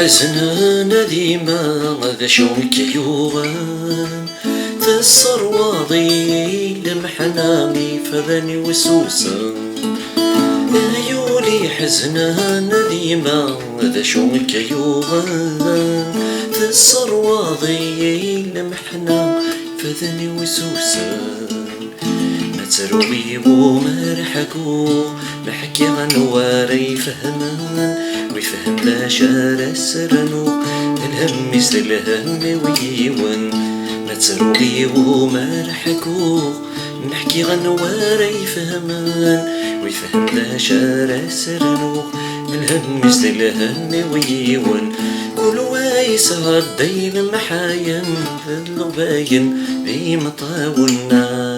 حزنا ديما ذا شوك يوغان تسر واضي لمحنامي فذني وسوسا يولي حزنا ديما ذا شوك يوغان تسر واضي لمحنامي فذني وسوسا تروي ومرحكو محكي غنواري فهمان ويفهم باشار السرنو الهم مثل الهم ويون ما تروي ومرحكو محكي غنواري فهمان ويفهم باشار السرنو الهم مثل الهم ويون كل وايس هدي المحاين اللباين بي مطاولنا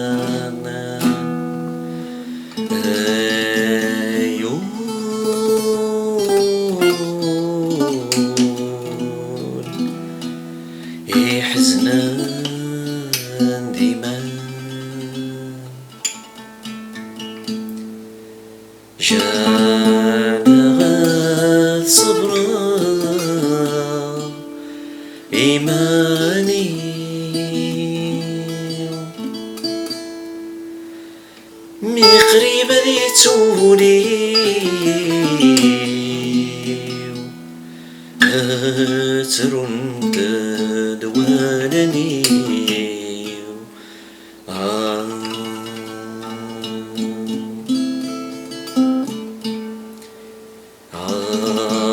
حزنان ديما جانا غاد صبرا إيماني مي قريبة ذي تولي ترون تدوانني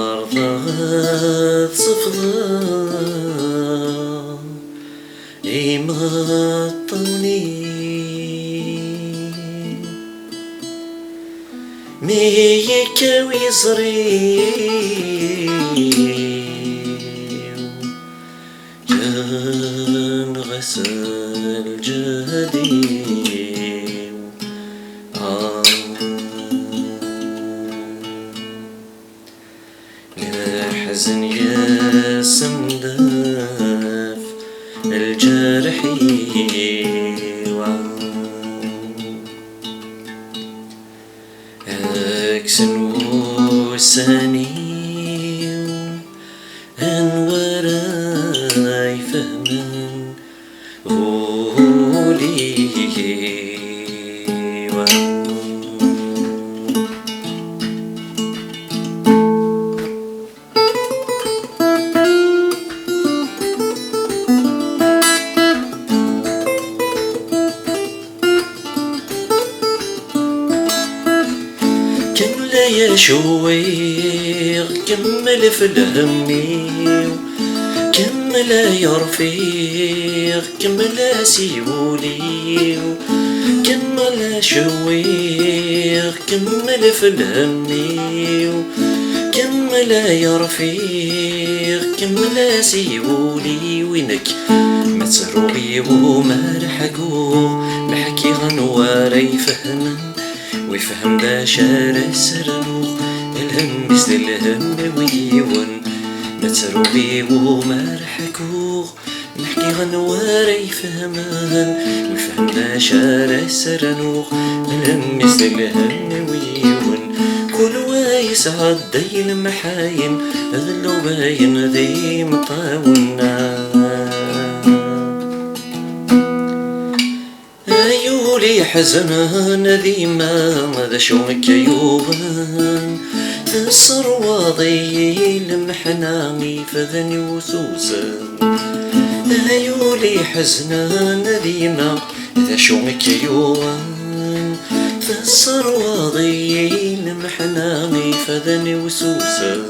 عرضات صفضة يمطوني ميك ويزري كان غسل جهدي الحزن يسمدف الجرحي أكسن وساني أنوراي فهمان قولي يا شويغ كمل في الهمي كمل يا رفيق كمل سيولي كمل شويغ كمل في الهمي كمل يا رفيق كمل سيولي وينك ما تروي وما رحقو محكي غنواري فهمن ويفهم ذا شار السرنوخ الهم مثل الهم ويون ما تروي وما رحكوخ نحكي غنواري فهمان ويفهم ذا شار السرنوخ الهم مثل الهم ويون كل وايس عدي المحاين ذلو باين ذي مطاولنا يولي حزنان ديما ذا شوك يوغان تسر واضي لمحنامي فذني وسوسا يولي حزنان ديما ذا شوك يوغان تسر واضي لمحنامي فذني وسوسا